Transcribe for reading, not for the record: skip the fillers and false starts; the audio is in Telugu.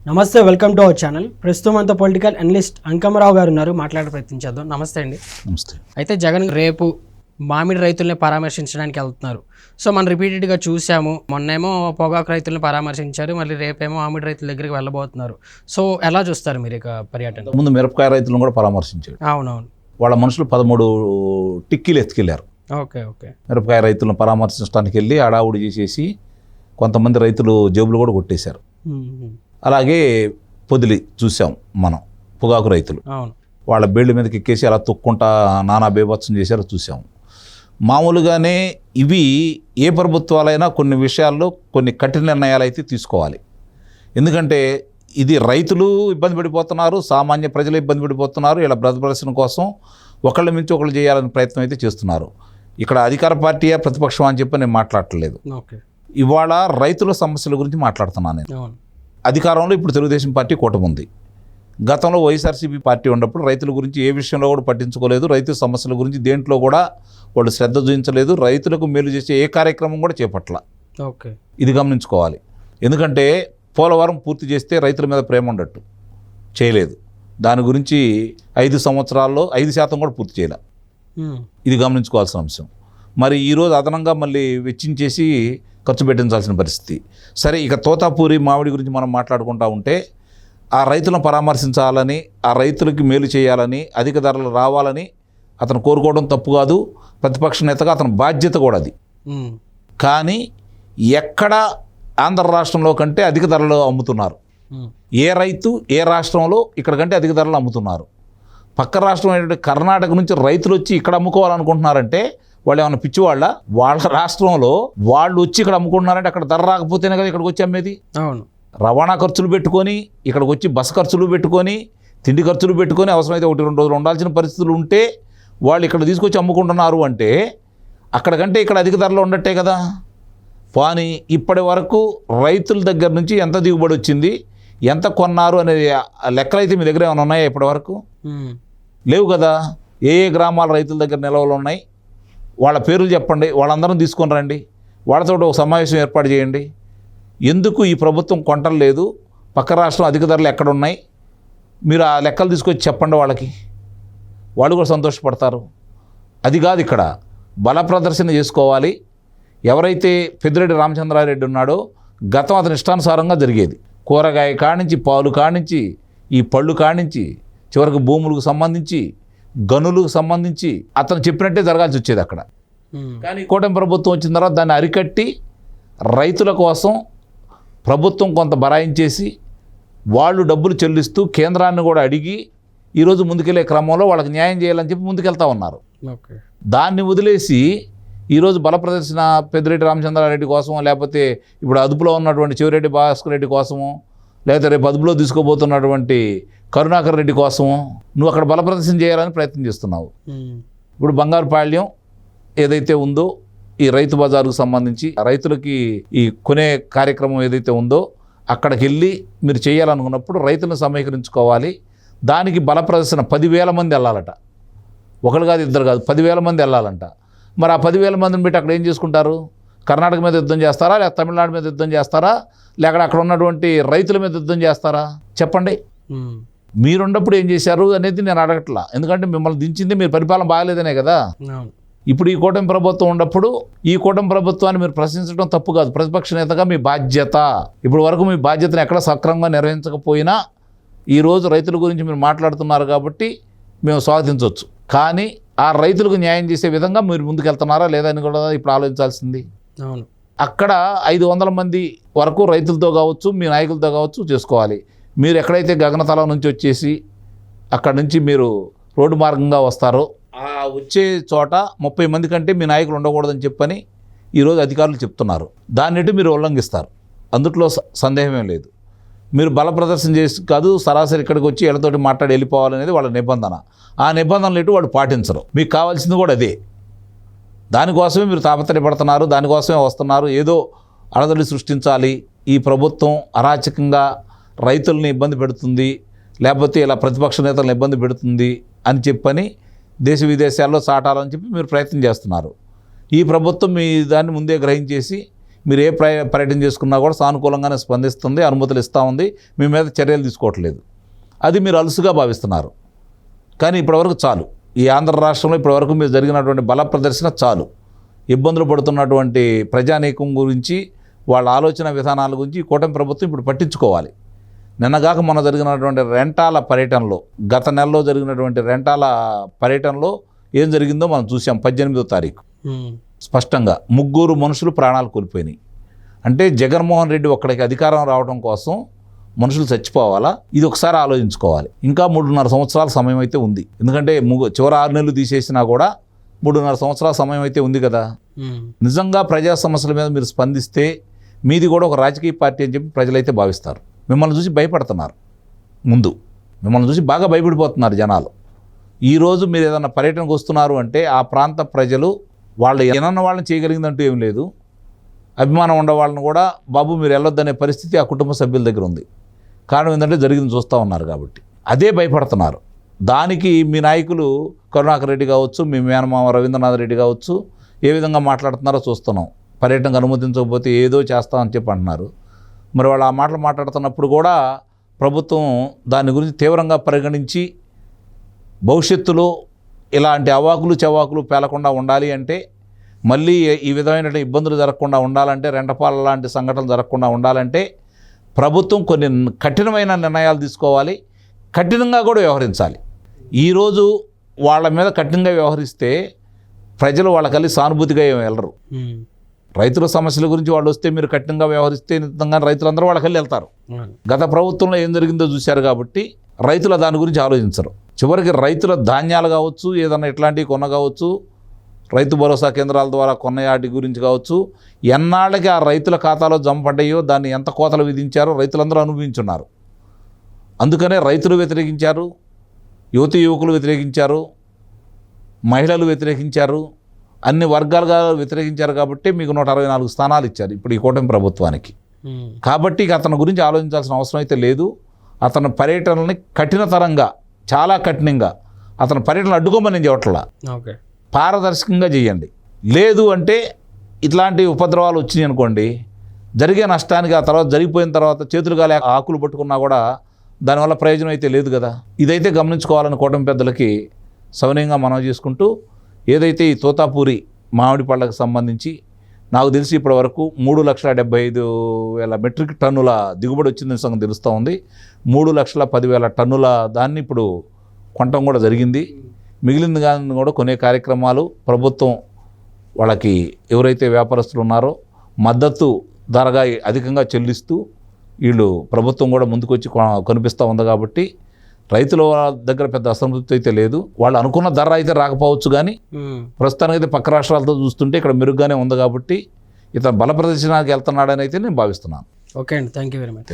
నమస్తే, వెల్కమ్ టు అవర్ ఛానల్. ప్రస్తుతం అంతా పొలిటికల్ అనలిస్ట్ అంకమరావు గారు ఉన్నారు, మాట్లాడే ప్రయత్నించేద్దాం. నమస్తే అండి. నమస్తే. అయితే జగన్ రేపు మామిడి రైతుల్ని పరామర్శించడానికి వెళ్తున్నారు. సో మనం రిపీటెడ్గా చూసాము. మొన్నేమో పొగాకు రైతుల్ని పరామర్శించారు, మళ్ళీ రేపేమో మామిడి రైతుల దగ్గరికి వెళ్ళబోతున్నారు. సో ఎలా చూస్తారు మీరు ఇక పర్యటన? ముందు మిరపకాయ రైతులను కూడా పరామర్శించాడు. అవునవును, వాళ్ళ మనుషులు 13 టిక్కీలు ఎత్తుకెళ్లారు. Okay okay. మిరపకాయ రైతులను పరామర్శించడానికి వెళ్ళి అడావుడి చేసేసి కొంతమంది రైతులు జేబులు కూడా కొట్టేశారు. అలాగే పొదిలి చూసాం మనం, పొగాకు రైతులు అవును, వాళ్ళ బేళ్ళ మీదకి ఎక్కేసి అలా తొక్కుంటా నానా బేభత్సం చేశారో చూసాం. మామూలుగానే ఇవి ఏ ప్రభుత్వాలైనా కొన్ని విషయాల్లో కొన్ని కఠిన నిర్ణయాలు అయితే తీసుకోవాలి. ఎందుకంటే ఇది రైతులు ఇబ్బంది పడిపోతున్నారు, సామాన్య ప్రజలు ఇబ్బంది పడిపోతున్నారు. ఇలా ప్రదర్శన కోసం ఒకళ్ళ మించి ఒకళ్ళు చేయాలని ప్రయత్నం అయితే చేస్తున్నారు. ఇక్కడ అధికార పార్టీయా ప్రతిపక్షం అని చెప్పి నేను మాట్లాడట్లేదు. ఇవాళ రైతుల సమస్యల గురించి మాట్లాడుతున్నాను నేను. అధికారంలో ఇప్పుడు తెలుగుదేశం పార్టీ కూటమి ఉంది. గతంలో వైఎస్ఆర్సీపీ పార్టీ ఉన్నప్పుడు రైతుల గురించి ఏ విషయంలో కూడా పట్టించుకోలేదు. రైతు సమస్యల గురించి దేంట్లో కూడా వాళ్ళు శ్రద్ధ చూపించలేదు. రైతులకు మేలు చేసే ఏ కార్యక్రమం కూడా చేపట్ల. ఓకే, ఇది గమనించుకోవాలి. ఎందుకంటే పోలవరం పూర్తి చేస్తే రైతుల మీద ప్రేమ ఉండట్టు చేయలేదు. దాని గురించి 5 సంవత్సరాల్లో 5% కూడా పూర్తి చేయలే. ఇది గమనించుకోవాల్సిన అంశం. మరి ఈరోజు అదనంగా మళ్ళీ వెచ్చించేసి ఖర్చు పెట్టించాల్సిన పరిస్థితి. సరే, ఇక తోతాపూరి మామిడి గురించి మనం మాట్లాడుకుంటూ ఉంటే ఆ రైతులను పరామర్శించాలని, ఆ రైతులకి మేలు చేయాలని, అధిక ధరలు రావాలని అతను కోరుకోవడం తప్పు కాదు. ప్రతిపక్ష నేతగా అతని బాధ్యత కూడా అది. కానీ ఎక్కడ ఆంధ్ర రాష్ట్రంలో కంటే అధిక ధరలు అమ్ముతున్నారు. ఏ రైతు ఏ రాష్ట్రంలో ఇక్కడ కంటే అధిక ధరలు అమ్ముతున్నారు. పక్క రాష్ట్రం ఏంటంటే కర్ణాటక నుంచి రైతులు వచ్చి ఇక్కడ అమ్ముకోవాలనుకుంటున్నారంటే వాళ్ళు ఏమైనా పిచ్చివాళ్ళ? వాళ్ళ రాష్ట్రంలో వాళ్ళు వచ్చి ఇక్కడ అమ్ముకుంటున్నారంటే అక్కడ ధర రాకపోతేనే కదా ఇక్కడికి వచ్చి అమ్మేది. అవును, రవాణా ఖర్చులు పెట్టుకొని, ఇక్కడికి వచ్చి బస్ ఖర్చులు పెట్టుకొని, తిండి ఖర్చులు పెట్టుకొని, అవసరమైతే 1-2 రోజులు ఉండాల్సిన పరిస్థితులు ఉంటే వాళ్ళు ఇక్కడ తీసుకొచ్చి అమ్ముకుంటున్నారు అంటే అక్కడికంటే ఇక్కడ అధిక ధరలో ఉండట్టే కదా. కానీ ఇప్పటి వరకు రైతుల దగ్గర నుంచి ఎంత దిగుబడి వచ్చింది, ఎంత కొన్నారు అనేది లెక్కలు అయితే మీ దగ్గర ఏమైనా ఉన్నాయా? ఇప్పటి వరకు లేవు కదా. ఏ గ్రామాల రైతుల దగ్గర నిల్వలు ఉన్నాయి, వాళ్ళ పేర్లు చెప్పండి, వాళ్ళందరం తీసుకొని రండి, వాళ్ళతో ఒక సమావేశం ఏర్పాటు చేయండి. ఎందుకు ఈ ప్రభుత్వం కొంటలేదు, పక్క రాష్ట్రం అధిక ధరలు ఎక్కడున్నాయి, మీరు ఆ లెక్కలు తీసుకొచ్చి చెప్పండి వాళ్ళకి. వాళ్ళు కూడా సంతోషపడతారు. అది కాదు, ఇక్కడ బల ప్రదర్శన చేసుకోవాలి. ఎవరైతే పెద్దిరెడ్డి రామచంద్రారెడ్డి ఉన్నాడో గతం అతని ఇష్టానుసారంగా జరిగేది. కూరగాయ కానించి, పాలు కానించి, ఈ పళ్ళు కానించి, చివరికి భూములకు సంబంధించి, గనులకు సంబంధించి అతను చెప్పినట్టే జరగాల్సి వచ్చేది అక్కడ. కానీ కూటమి ప్రభుత్వం వచ్చిన తర్వాత దాన్ని అరికట్టి రైతుల కోసం ప్రభుత్వం కొంత బరాయించేసి వాళ్ళు డబ్బులు చెల్లిస్తూ కేంద్రాన్ని కూడా అడిగి ఈరోజు ముందుకెళ్ళే క్రమంలో వాళ్ళకి న్యాయం చేయాలని చెప్పి ముందుకెళ్తా ఉన్నారు. దాన్ని వదిలేసి ఈరోజు బల ప్రదర్శన పెద్దిరెడ్డి రామచంద్రారెడ్డి కోసమో, లేకపోతే ఇప్పుడు అదుపులో ఉన్నటువంటి చెవిరెడ్డి భాస్కర్ రెడ్డి కోసమో, లేకపోతే రేపు అదుపులో తీసుకోబోతున్నటువంటి కరుణాకర్ రెడ్డి కోసమో నువ్వు అక్కడ బల ప్రదర్శన చేయాలని ప్రయత్నం చేస్తున్నావు. ఇప్పుడు బంగారుపాళ్యం ఏదైతే ఉందో ఈ రైతు బజారుకు సంబంధించి రైతులకి ఈ కొనే కార్యక్రమం ఏదైతే ఉందో అక్కడికి వెళ్ళి మీరు చేయాలనుకున్నప్పుడు రైతులను సమీకరించుకోవాలి. దానికి బల ప్రదర్శన 10,000 మంది వెళ్ళాలట. ఒకరు కాదు, ఇద్దరు కాదు, 10,000 మంది వెళ్ళాలంట. మరి ఆ 10,000 మందిని పెట్టి అక్కడ ఏం చేసుకుంటారు? కర్ణాటక మీద యుద్ధం చేస్తారా, లేదా తమిళనాడు మీద యుద్ధం చేస్తారా, లేక అక్కడ ఉన్నటువంటి రైతుల మీద యుద్ధం చేస్తారా? చెప్పండి. మీరున్నప్పుడు ఏం చేశారు అనేది నేను అడగట్లా. ఎందుకంటే మిమ్మల్ని దించింది మీరు పరిపాలన బాగలేదనే కదా. ఇప్పుడు ఈ కూటమి ప్రభుత్వం ఉన్నప్పుడు ఈ కూటమి ప్రభుత్వాన్ని మీరు ప్రశ్నించడం తప్పు కాదు. ప్రతిపక్ష నేతగా మీ బాధ్యత. ఇప్పుడు వరకు మీ బాధ్యతను ఎక్కడ సక్రమంగా నిర్వహించకపోయినా ఈరోజు రైతుల గురించి మీరు మాట్లాడుతున్నారు కాబట్టి మేము స్వాగతించవచ్చు. కానీ ఆ రైతులకు న్యాయం చేసే విధంగా మీరు ముందుకెళ్తున్నారా లేదా అని కూడా ఇప్పుడు ఆలోచించాల్సింది. అక్కడ 500 మంది వరకు రైతులతో కావచ్చు, మీ నాయకులతో కావచ్చు చేసుకోవాలి. మీరు ఎక్కడైతే గగనతలం నుంచి వచ్చేసి అక్కడి నుంచి మీరు రోడ్డు మార్గంగా వస్తారో ఆ వచ్చే చోట 30 మంది కంటే మీ నాయకులు ఉండకూడదని చెప్పని ఈరోజు అధికారులు చెప్తున్నారు. దాన్నిటి మీరు ఉల్లంఘిస్తారు, అందుట్లో సందేహమే లేదు. మీరు బల ప్రదర్శన చేసి కాదు, సరాసరి ఇక్కడికి వచ్చి వీళ్ళతోటి మాట్లాడి వెళ్ళిపోవాలనేది వాళ్ళ నిబంధన. ఆ నిబంధనలు ఎటు వాళ్ళు పాటించరు. మీకు కావాల్సింది కూడా అదే. దానికోసమే మీరు తాపత్రయపడుతున్నారు, దానికోసమే వస్తున్నారు. ఏదో అలజడి సృష్టించాలి, ఈ ప్రభుత్వం అరాచకంగా రైతుల్ని ఇబ్బంది పెడుతుంది, లేకపోతే ఇలా ప్రతిపక్ష నేతలను ఇబ్బంది పెడుతుంది అని చెప్పని దేశ విదేశాల్లో చాటాలని చెప్పి మీరు ప్రయత్నం చేస్తున్నారు. ఈ ప్రభుత్వం మీ దాన్ని ముందే గ్రహించేసి మీరు ఏ పర్యటన చేసుకున్నా కూడా సానుకూలంగానే స్పందిస్తుంది, అనుమతులు ఇస్తూ ఉంది, మీ మీద చర్యలు తీసుకోవట్లేదు. అది మీరు అలుసుగా భావిస్తున్నారు. కానీ ఇప్పటివరకు చాలు. ఈ ఆంధ్ర రాష్ట్రంలో ఇప్పటివరకు మీరు జరిగినటువంటి బల ప్రదర్శన చాలు. ఇబ్బందులు పడుతున్నటువంటి ప్రజానీకం గురించి, వాళ్ళ ఆలోచన విధానాల గురించి ఈ కూటమి ప్రభుత్వం ఇప్పుడు పట్టించుకోవాలి. నిన్నగాక మొన్న జరిగినటువంటి రెంటాల పర్యటనలో, గత నెలలో జరిగినటువంటి రెంటాల పర్యటనలో ఏం జరిగిందో మనం చూసాం. 18వ తారీఖు స్పష్టంగా 3 మనుషులు ప్రాణాలు కోల్పోయినాయి. అంటే జగన్మోహన్ రెడ్డి ఒక్కడికి అధికారం రావడం కోసం మనుషులు చచ్చిపోవాలా? ఇది ఒకసారి ఆలోచించుకోవాలి. ఇంకా 3.5 సంవత్సరాల సమయం అయితే ఉంది. ఎందుకంటే చివరి 6 నెలలు తీసేసినా కూడా 3.5 సంవత్సరాల సమయం అయితే ఉంది కదా. నిజంగా ప్రజా సమస్యల మీద మీరు స్పందిస్తే మీది కూడా ఒక రాజకీయ పార్టీ అని చెప్పి ప్రజలైతే భావిస్తారు. మిమ్మల్ని చూసి భయపడుతున్నారు. ముందు మిమ్మల్ని చూసి బాగా భయపడిపోతున్నారు జనాలు. ఈరోజు మీరు ఏదైనా పర్యటనకు వస్తున్నారు అంటే ఆ ప్రాంత ప్రజలు వాళ్ళు ఏమన్నా వాళ్ళని చేయగలిగిందంటూ ఏం లేదు. అభిమానం ఉండే వాళ్ళని కూడా బాబు మీరు వెళ్ళొద్దనే పరిస్థితి ఆ కుటుంబ సభ్యుల దగ్గర ఉంది. కారణం ఏంటంటే జరిగింది చూస్తూ ఉన్నారు కాబట్టి అదే భయపడుతున్నారు. దానికి మీ నాయకులు కరుణాకర్ రెడ్డి కావచ్చు, మీ మేనమామ రవీంద్రనాథ్ రెడ్డి కావచ్చు, ఏ విధంగా మాట్లాడుతున్నారో చూస్తున్నాం. పర్యటనకు అనుమతించకపోతే ఏదో చేస్తామని చెప్పి అంటున్నారు. మరి వాళ్ళు ఆ మాటలు మాట్లాడుతున్నప్పుడు కూడా ప్రభుత్వం దాని గురించి తీవ్రంగా పరిగణించి భవిష్యత్తులో ఇలాంటి అవాకులు చవాకులు పేలకుండా ఉండాలి అంటే, మళ్ళీ ఈ విధమైన ఇబ్బందులు జరగకుండా ఉండాలంటే, రెండపాల లాంటి సంఘటనలు జరగకుండా ఉండాలంటే ప్రభుత్వం కొన్ని కఠినమైన నిర్ణయాలు తీసుకోవాలి, కఠినంగా కూడా వ్యవహరించాలి. ఈరోజు వాళ్ళ మీద కఠినంగా వ్యవహరిస్తే ప్రజలు వాళ్ళ కలిసి సానుభూతిగా ఏమి వెళ్ళరు. రైతుల సమస్యల గురించి వాళ్ళు వస్తే మీరు కఠినంగా వ్యవహరిస్తే నిజంగా రైతులందరూ వాళ్ళ కలిసి వెళ్తారు. గత ప్రభుత్వంలో ఏం జరిగిందో చూశారు కాబట్టి రైతుల దాని గురించి ఆలోచించరు. చివరికి రైతుల ధాన్యాలు కావచ్చు, ఏదన్నా ఇట్లాంటివి కొన్న కావచ్చు, రైతు భరోసా కేంద్రాల ద్వారా కొన్న వాటి గురించి కావచ్చు, ఎన్నాళ్ళకి ఆ రైతుల ఖాతాలో జమ పడ్డాయో దాన్ని ఎంత కోతలు విధించారో రైతులందరూ అనుభవించున్నారు. అందుకనే రైతులు వ్యతిరేకించారు, యువతి యువకులు వ్యతిరేకించారు, మహిళలు వ్యతిరేకించారు, అన్ని వర్గాలుగా వ్యతిరేకించారు. కాబట్టి మీకు 164 స్థానాలు ఇచ్చారు ఇప్పుడు ఈ కూటమి ప్రభుత్వానికి. కాబట్టి అతని గురించి ఆలోచించాల్సిన అవసరం అయితే లేదు. అతని పర్యటనల్ని కఠినతరంగా, చాలా కఠినంగా అతని పర్యటనలు అడ్డుకోమని నేను చెప్పట్లా, పారదర్శకంగా చేయండి. లేదు అంటే ఇట్లాంటి ఉపద్రవాలు వచ్చినాయి అనుకోండి, జరిగే నష్టానికి ఆ తర్వాత జరిగిపోయిన తర్వాత చేతులు గాలి ఆకులు పట్టుకున్నా కూడా దానివల్ల ప్రయోజనం అయితే లేదు కదా. ఇదైతే గమనించుకోవాలని కూటమి పెద్దలకి సవినయంగా మనవి చేసుకుంటూ, ఏదైతే ఈ తోతాపూరి మామిడి పళ్ళకు సంబంధించి నాకు తెలిసి ఇప్పటి వరకు 3,75,000 మెట్రిక్ టన్నుల దిగుబడి వచ్చిందని సంగతి తెలుస్తూ ఉంది. 3,10,000 టన్నుల దాన్ని ఇప్పుడు కొనటం కూడా జరిగింది. మిగిలింది కానీ కూడా కొనే కార్యక్రమాలు ప్రభుత్వం వాళ్ళకి ఎవరైతే వ్యాపారస్తులు ఉన్నారో మద్దతు ధరగా అధికంగా చెల్లిస్తూ వీళ్ళు ప్రభుత్వం కూడా ముందుకొచ్చి కొనిపిస్తూ ఉంది. కాబట్టి రైతుల దగ్గర పెద్ద అసంతృప్తి అయితే లేదు. వాళ్ళు అనుకున్న ధర అయితే రాకపోవచ్చు, కానీ ప్రస్తుతానికి అయితే పక్క రాష్ట్రాలతో చూస్తుంటే ఇక్కడ మెరుగ్గానే ఉంది. కాబట్టి ఇతను బల ప్రదర్శనకి వెళ్తున్నాడని అయితే నేను భావిస్తున్నాను. ఓకే అండి, థ్యాంక్ యూ వెరీ మచ్.